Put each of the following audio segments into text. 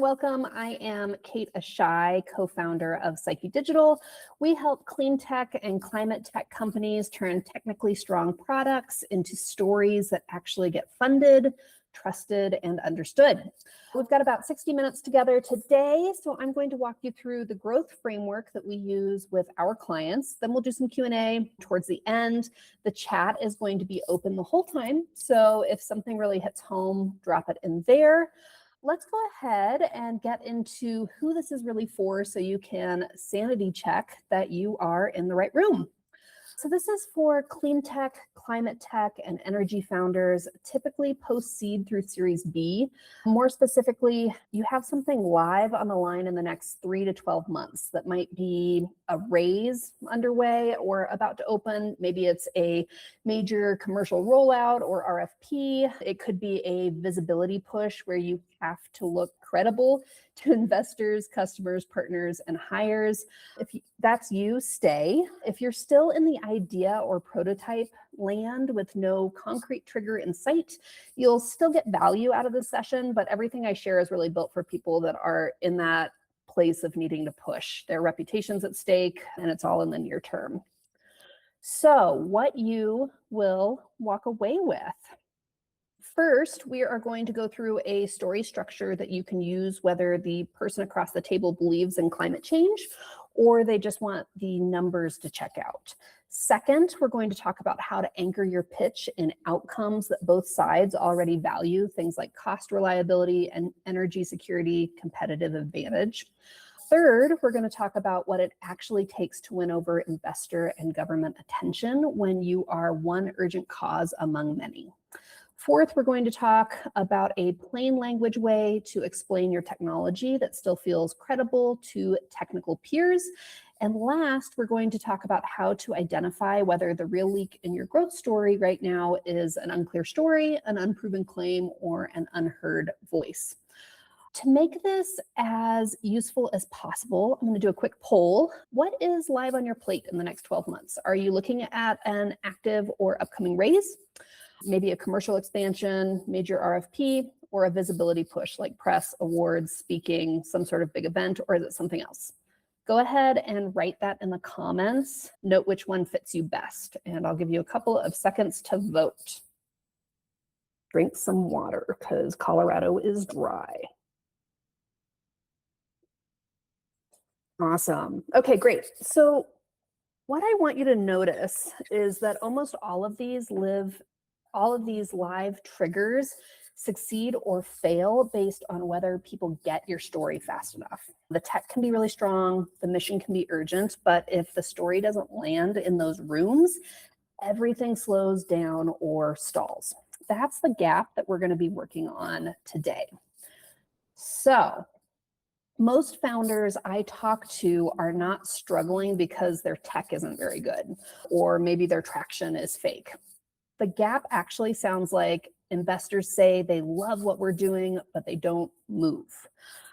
Welcome. I am Kate Ishay, co-founder of Psyche Digital. We help clean tech and climate tech companies turn technically strong products into stories that actually get funded, trusted, and understood. We've got about 60 minutes together today, so I'm going to walk you through the growth framework that we use with our clients. Then we'll do some Q&A towards the end. The chat is going to be open the whole time, so if something really hits home, drop it in there. Let's go ahead and get into who this is really for so you can sanity check that you are in the right room. So this is for clean tech, climate tech, and energy founders, typically post-seed through Series B. More specifically, you have something live on the line in the next 3 to 12 months that might be a raise underway or about to open. Maybe it's a major commercial rollout or RFP. It could be a visibility push where you have to look credible to investors, customers, partners, and hires. If that's you, stay. If you're still in the idea or prototype land with no concrete trigger in sight, you'll still get value out of the session, but everything I share is really built for people that are in that place of needing to push. Their reputation's at stake, and it's all in the near term. So what you will walk away with. First, we are going to go through a story structure that you can use whether the person across the table believes in climate change or they just want the numbers to check out. Second, we're going to talk about how to anchor your pitch in outcomes that both sides already value, things like cost reliability and energy security, competitive advantage. Third, we're going to talk about what it actually takes to win over investor and government attention when you are one urgent cause among many. Fourth, we're going to talk about a plain language way to explain your technology that still feels credible to technical peers. And last, we're going to talk about how to identify whether the real leak in your growth story right now is an unclear story, an unproven claim, or an unheard voice. To make this as useful as possible, I'm going to do a quick poll. What is live on your plate in the next 12 months? Are you looking at an active or upcoming raise? Maybe a commercial expansion, major RFP, or a visibility push like press, awards, speaking, some sort of big event, or is it something else? Go ahead and write that in the comments. Note which one fits you best, and I'll give you a couple of seconds to vote. Drink some water because Colorado is dry. Awesome. Okay, great. So what I want you to notice is that almost all of these live triggers succeed or fail based on whether people get your story fast enough. The tech can be really strong, the mission can be urgent, but if the story doesn't land in those rooms, everything slows down or stalls. That's the gap that we're going to be working on today. So most founders I talk to are not struggling because their tech isn't very good, or maybe their traction is fake. The gap actually sounds like investors say they love what we're doing, but they don't move.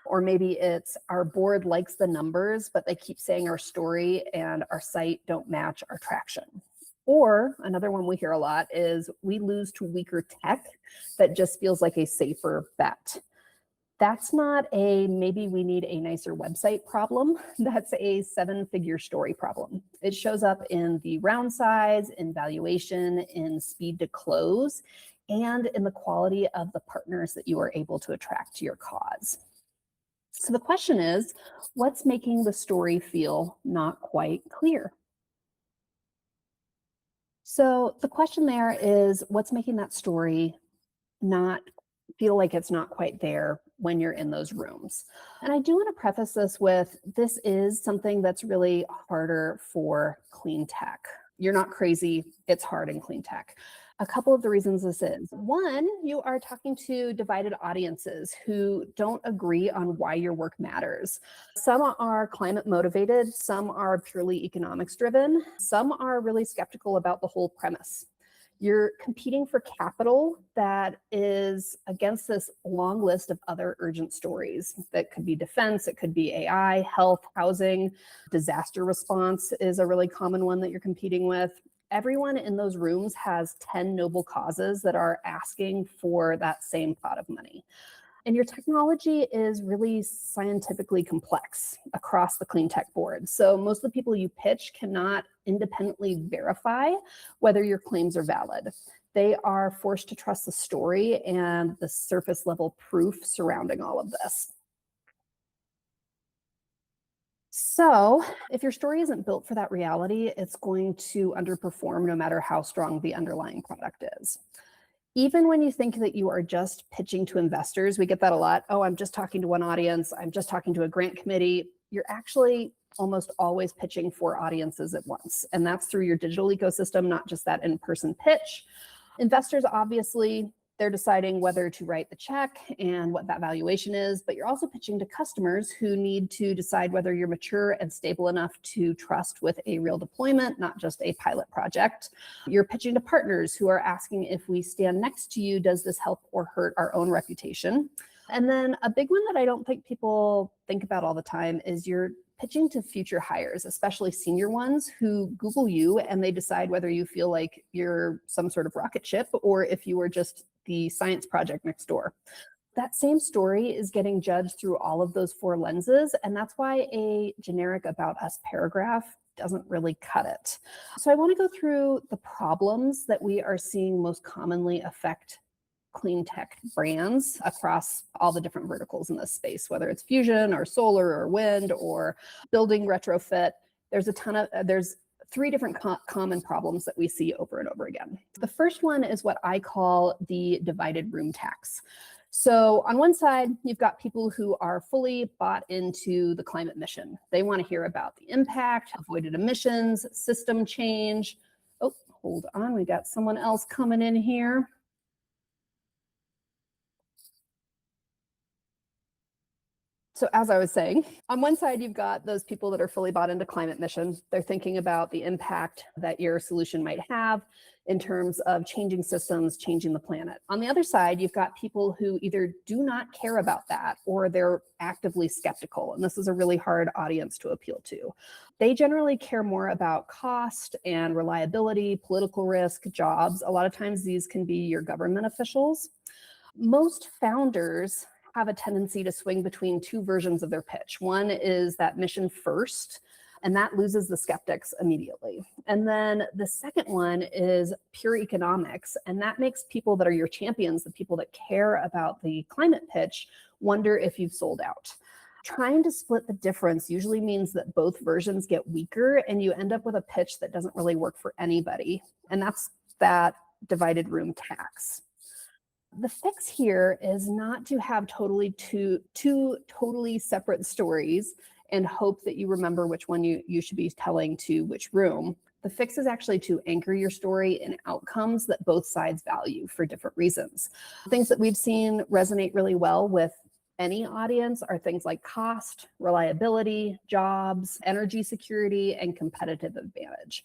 Or maybe it's our board likes the numbers, but they keep saying our story and our site don't match our traction. Or another one we hear a lot is we lose to weaker tech that just feels like a safer bet. That's not a maybe we need a nicer website problem. That's a 7-figure story problem. It shows up in the round size, in valuation, in speed to close, and in the quality of the partners that you are able to attract to your cause. So the question is, what's making the story feel not quite clear? So the question there is, what's making that story not feel like it's not quite there when you're in those rooms? And I do want to preface this with, this is something that's really harder for clean tech. You're not crazy, it's hard in clean tech. A couple of the reasons this is. One, you are talking to divided audiences who don't agree on why your work matters. Some are climate motivated, some are purely economics driven, some are really skeptical about the whole premise. You're competing for capital that is against this long list of other urgent stories. That could be defense, it could be AI, health, housing, disaster response is a really common one that you're competing with. Everyone in those rooms has 10 noble causes that are asking for that same pot of money. And your technology is really scientifically complex across the Cleantech board. So most of the people you pitch cannot independently verify whether your claims are valid. They are forced to trust the story and the surface level proof surrounding all of this. So if your story isn't built for that reality, it's going to underperform no matter how strong the underlying product is. Even when you think that you are just pitching to investors, we get that a lot. Oh, I'm just talking to one audience. I'm just talking to a grant committee. You're actually almost always pitching 4 audiences at once. And that's through your digital ecosystem, not just that in-person pitch. Investors, obviously, they're deciding whether to write the check and what that valuation is, but you're also pitching to customers who need to decide whether you're mature and stable enough to trust with a real deployment, not just a pilot project. You're pitching to partners who are asking, if we stand next to you, does this help or hurt our own reputation? And then a big one that I don't think people think about all the time is you're pitching to future hires, especially senior ones who Google you and they decide whether you feel like you're some sort of rocket ship or if you are just the science project next door. That same story is getting judged through all of those 4 lenses, and that's why a generic about us paragraph doesn't really cut it. So I want to go through the problems that we are seeing most commonly affect clean tech brands across all the different verticals in this space, whether it's fusion or solar or wind or building retrofit. There's 3 different common problems that we see over and over again. The first one is what I call the divided room tax. So on one side, you've got people who are fully bought into the climate mission. They want to hear about the impact, avoided emissions, system change. Oh, hold on, we got someone else coming in here. So as I was saying, on one side, you've got those people that are fully bought into climate mission. They're thinking about the impact that your solution might have in terms of changing systems, changing the planet. On the other side, you've got people who either do not care about that or they're actively skeptical. And this is a really hard audience to appeal to. They generally care more about cost and reliability, political risk, jobs. A lot of times these can be your government officials. Most founders have a tendency to swing between 2 versions of their pitch. One is that mission first, and that loses the skeptics immediately. And then the second one is pure economics, and that makes people that are your champions, the people that care about the climate pitch, wonder if you've sold out. Trying to split the difference usually means that both versions get weaker and you end up with a pitch that doesn't really work for anybody. And that's that divided room tax. The fix here is not to have two totally separate stories and hope that you remember which one you should be telling to which room. The fix is actually to anchor your story in outcomes that both sides value for different reasons. Things that we've seen resonate really well with any audience are things like cost, reliability, jobs, energy security, and competitive advantage.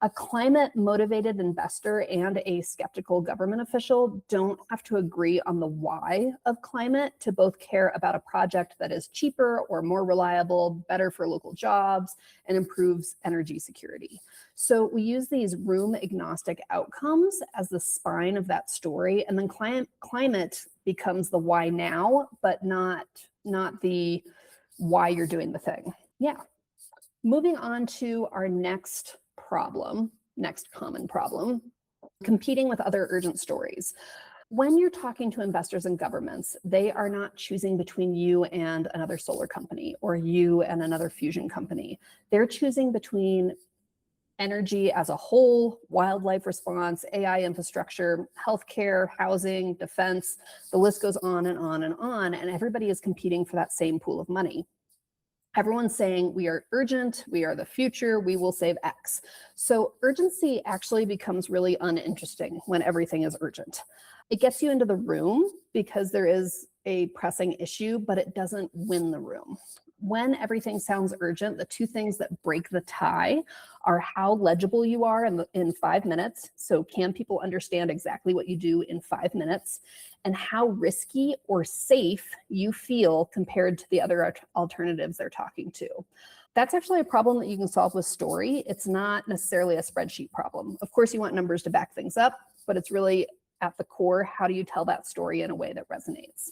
A climate-motivated investor and a skeptical government official don't have to agree on the why of climate to both care about a project that is cheaper or more reliable, better for local jobs, and improves energy security. So we use these room-agnostic outcomes as the spine of that story, and then climate becomes the why now, but not the why you're doing the thing. Yeah. Moving on to our next common problem, competing with other urgent stories. When you're talking to investors and governments, they are not choosing between you and another solar company or you and another fusion company. They're choosing between energy as a whole, wildlife response, AI infrastructure, healthcare, housing, defense. The list goes on and on and on, and everybody is competing for that same pool of money. Everyone's saying we are urgent, we are the future, we will save X. So urgency actually becomes really uninteresting when everything is urgent. It gets you into the room because there is a pressing issue, but it doesn't win the room. When everything sounds urgent, the 2 things that break the tie are how legible you are in 5 minutes. So can people understand exactly what you do in 5 minutes? And how risky or safe you feel compared to the other alternatives they're talking to. That's actually a problem that you can solve with story. It's not necessarily a spreadsheet problem. Of course, you want numbers to back things up, but it's really at the core, how do you tell that story in a way that resonates?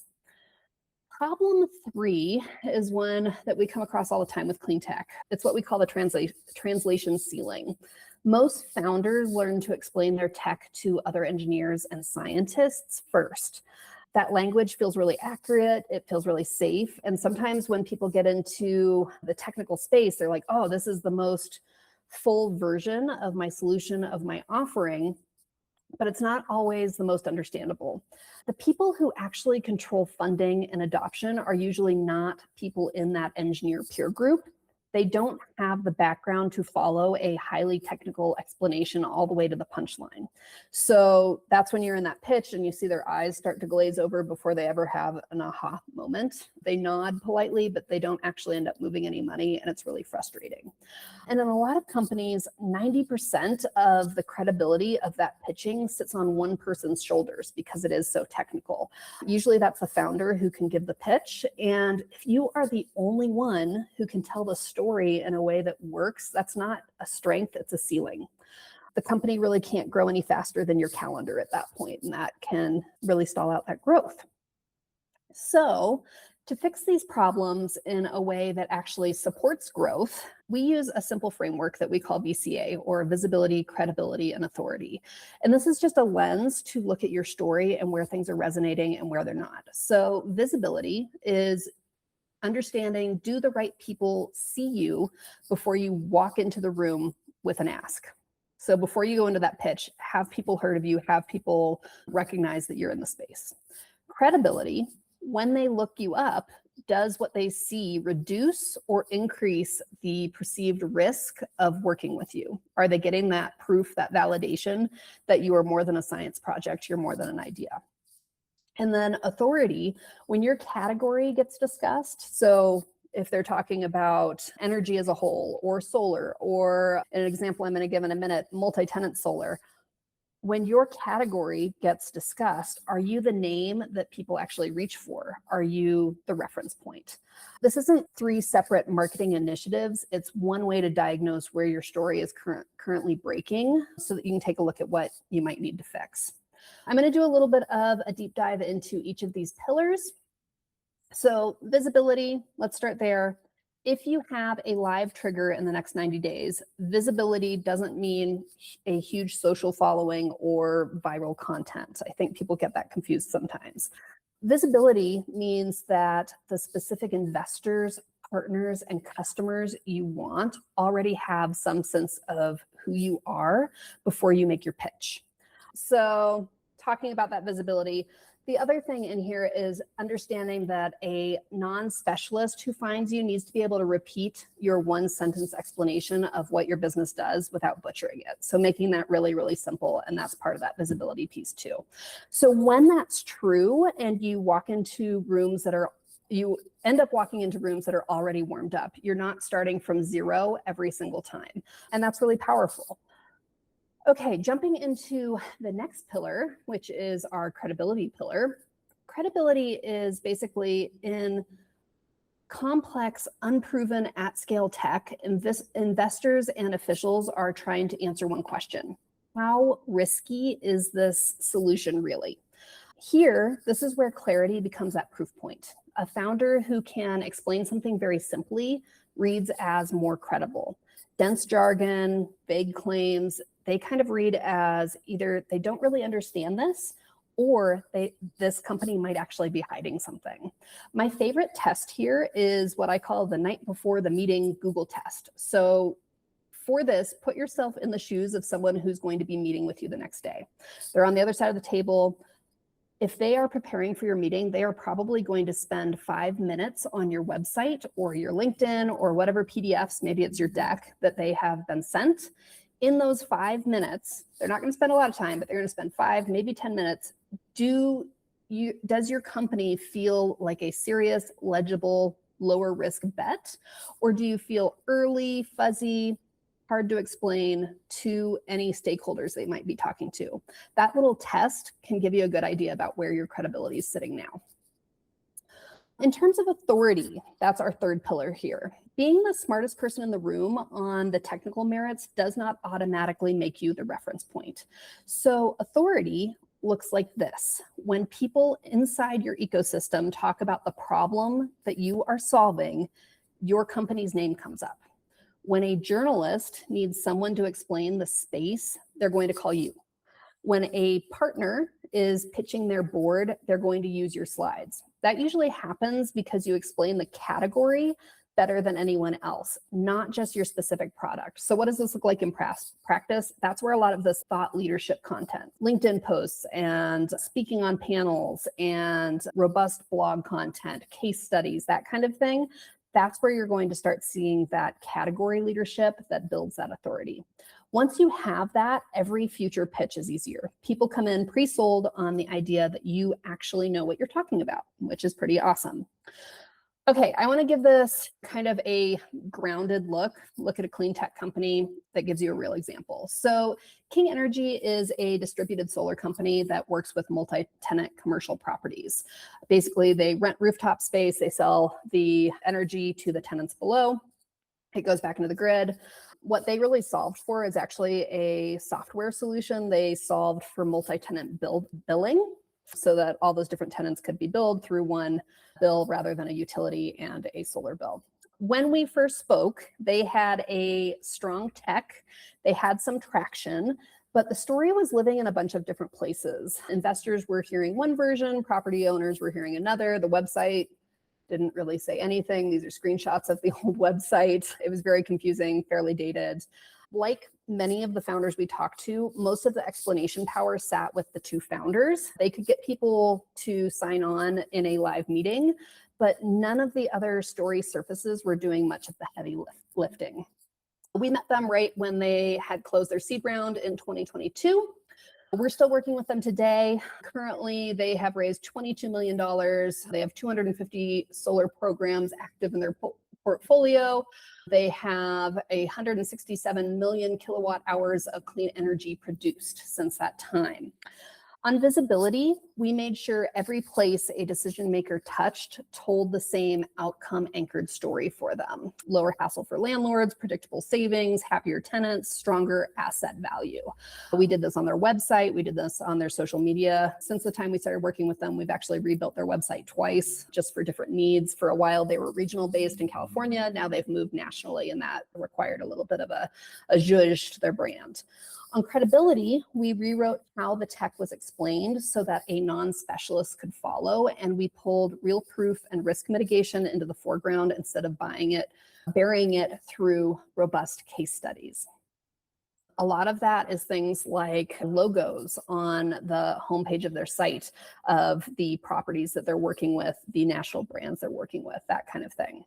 Problem 3 is one that we come across all the time with Cleantech. It's what we call the translation ceiling. Most founders learn to explain their tech to other engineers and scientists first. That language feels really accurate, it feels really safe, and sometimes when people get into the technical space, they're like, oh, this is the most full version of my solution, of my offering, but it's not always the most understandable. The people who actually control funding and adoption are usually not people in that engineer peer group. They don't have the background to follow a highly technical explanation all the way to the punchline. So that's when you're in that pitch and you see their eyes start to glaze over before they ever have an aha moment. They nod politely, but they don't actually end up moving any money, and it's really frustrating. And in a lot of companies, 90% of the credibility of that pitching sits on one person's shoulders because it is so technical. Usually that's the founder who can give the pitch, and if you are the only one who can tell the story in a way that works, that's not a strength, it's a ceiling. The company really can't grow any faster than your calendar at that point, and that can really stall out that growth. So to fix these problems in a way that actually supports growth, we use a simple framework that we call VCA, or visibility, credibility, and authority. And this is just a lens to look at your story and where things are resonating and where they're not. So visibility is understanding, do the right people see you before you walk into the room with an ask? So before you go into that pitch, have people heard of you, have people recognize that you're in the space. Credibility, when they look you up, does what they see reduce or increase the perceived risk of working with you? Are they getting that proof, that validation that you are more than a science project, you're more than an idea? And then authority, when your category gets discussed, so if they're talking about energy as a whole, or solar, or an example I'm going to give in a minute, multi-tenant solar, when your category gets discussed, are you the name that people actually reach for? Are you the reference point? This isn't 3 separate marketing initiatives. It's one way to diagnose where your story is currently breaking so that you can take a look at what you might need to fix. I'm going to do a little bit of a deep dive into each of these pillars. So visibility, let's start there. If you have a live trigger in the next 90 days, visibility doesn't mean a huge social following or viral content. I think people get that confused sometimes. Visibility means that the specific investors, partners, and customers you want already have some sense of who you are before you make your pitch. So talking about that visibility, the other thing in here is understanding that a non-specialist who finds you needs to be able to repeat your 1-sentence explanation of what your business does without butchering it. So making that really, really simple, and that's part of that visibility piece too. So when that's true and you walk into rooms that are, you end up walking into rooms that are already warmed up, you're not starting from zero every single time. And that's really powerful. Okay, jumping into the next pillar, which is our credibility pillar. Credibility is basically in complex, unproven, at-scale tech, investors and officials are trying to answer one question: how risky is this solution really? Here, this is where clarity becomes that proof point. A founder who can explain something very simply reads as more credible. Dense jargon, vague claims, they kind of read as either they don't really understand this, or this company might actually be hiding something. My favorite test here is what I call the night before the meeting Google test. So for this, put yourself in the shoes of someone who's going to be meeting with you the next day. They're on the other side of the table. If they are preparing for your meeting, they are probably going to spend 5 minutes on your website or your LinkedIn or whatever PDFs, maybe it's your deck that they have been sent. In those 5 minutes, they're not going to spend a lot of time, but they're going to spend 5, maybe 10 minutes. Does your company feel like a serious, legible, lower risk bet? Or do you feel early, fuzzy, hard to explain to any stakeholders they might be talking to? That little test can give you a good idea about where your credibility is sitting now. In terms of authority, that's our third pillar here. Being the smartest person in the room on the technical merits does not automatically make you the reference point. So authority, looks like this. When people inside your ecosystem talk about the problem that you are solving, your company's name comes up. When a journalist needs someone to explain the space, they're going to call you. When a partner is pitching their board, they're going to use your slides. That usually happens because you explain the category better than anyone else, not just your specific product. So what does this look like in practice? That's where a lot of this thought leadership content, LinkedIn posts and speaking on panels and robust blog content, case studies, that kind of thing. That's where you're going to start seeing that category leadership that builds that authority. Once you have that, every future pitch is easier. People come in pre-sold on the idea that you actually know what you're talking about, which is pretty awesome. Okay, I want to give this kind of a grounded look at a clean tech company that gives you a real example. So King Energy is a distributed solar company that works with multi-tenant commercial properties. Basically, they rent rooftop space, they sell the energy to the tenants below. It goes back into the grid. What they really solved for is actually a software solution. They solved for multi-tenant billing so that all those different tenants could be billed through one bill rather than a utility and a solar bill. When we first spoke, they had a strong tech, they had some traction, but the story was living in a bunch of different places. Investors were hearing one version, property owners were hearing another. The website didn't really say anything. These are screenshots of the old website. It was very confusing, fairly dated. Like many of the founders we talked to, most of the explanation power sat with the two founders. They could get people to sign on in a live meeting, but none of the other story surfaces were doing much of the heavy lifting. We met them right when they had closed their seed round in 2022. We're still working with them today. Currently, they have raised $22 million. They have 250 solar programs active in their portfolio. They have 167 million kilowatt hours of clean energy produced since that time. On visibility, we made sure every place a decision maker touched told the same outcome anchored story for them. Lower hassle for landlords, predictable savings, happier tenants, stronger asset value. We did this on their website. We did this on their social media. Since the time we started working with them, we've actually rebuilt their website twice just for different needs. For a while, they were regional based in California. Now they've moved nationally, and that required a little bit of a zhuzh to their brand. On credibility, we rewrote how the tech was explained so that a non-specialist could follow, and we pulled real proof and risk mitigation into the foreground instead of burying it through robust case studies. A lot of that is things like logos on the homepage of their site of the properties that they're working with, the national brands they're working with, that kind of thing.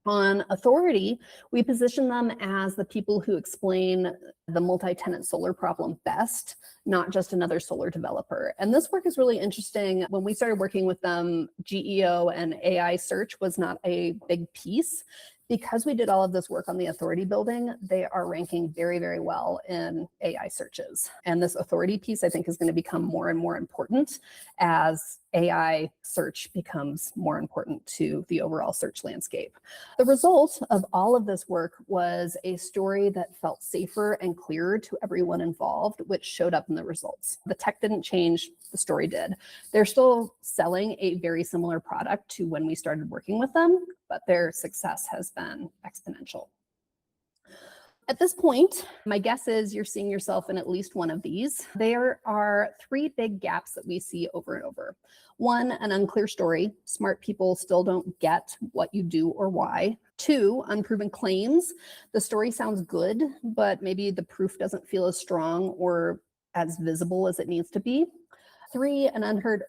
On authority, we position them as the people who explain the multi-tenant solar problem best, not just another solar developer. And this work is really interesting. When we started working with them, GEO and AI search was not a big piece. Because we did all of this work on the authority building, they are ranking very, very well in AI searches. And this authority piece, I think, is going to become more and more important as AI search becomes more important to the overall search landscape. The result of all of this work was a story that felt safer and clearer to everyone involved, which showed up in the results. The tech didn't change, the story did. They're still selling a very similar product to when we started working with them, but their success has been exponential. At this point, my guess is you're seeing yourself in at least one of these. There are three big gaps that we see over and over. One, an unclear story. Smart people still don't get what you do or why. Two, unproven claims. The story sounds good, but maybe the proof doesn't feel as strong or as visible as it needs to be. Three, an unheard,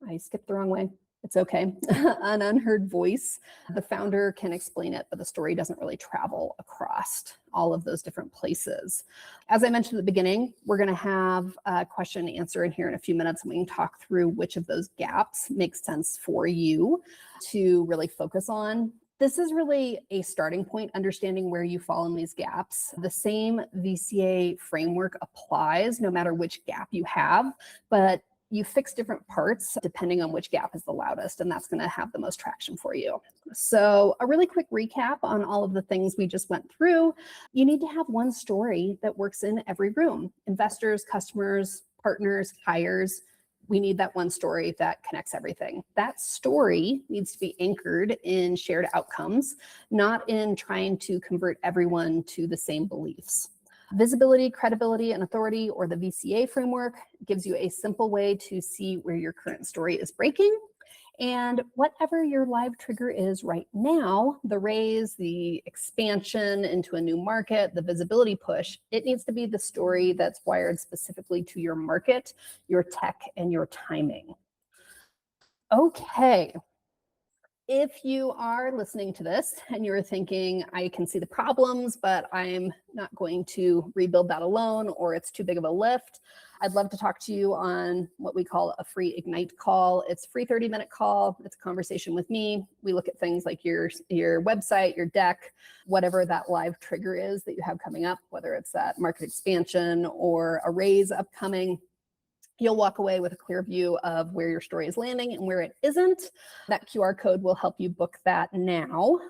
I skipped the wrong way. It's okay. An unheard voice. The founder can explain it, but the story doesn't really travel across all of those different places. As I mentioned at the beginning, we're going to have a question and answer in here in a few minutes, and we can talk through which of those gaps makes sense for you to really focus on. This is really a starting point, understanding where you fall in these gaps. The same VCA framework applies no matter which gap you have, but you fix different parts depending on which gap is the loudest, and that's going to have the most traction for you. So a really quick recap on all of the things we just went through. You need to have one story that works in every room. Investors, customers, partners, hires. We need that one story that connects everything. That story needs to be anchored in shared outcomes, not in trying to convert everyone to the same beliefs. Visibility, credibility, and authority, or the VCA framework, gives you a simple way to see where your current story is breaking. And whatever your live trigger is right now, the raise, the expansion into a new market, the visibility push, it needs to be the story that's wired specifically to your market, your tech, and your timing. Okay. If you are listening to this and you're thinking, I can see the problems, but I'm not going to rebuild that alone, or it's too big of a lift, I'd love to talk to you on what we call a free Ignite call. It's a free 30-minute call. It's a conversation with me. We look at things like your website, your deck, whatever that live trigger is that you have coming up, whether it's that market expansion or a raise upcoming. You'll walk away with a clear view of where your story is landing and where it isn't. That QR code will help you book that now.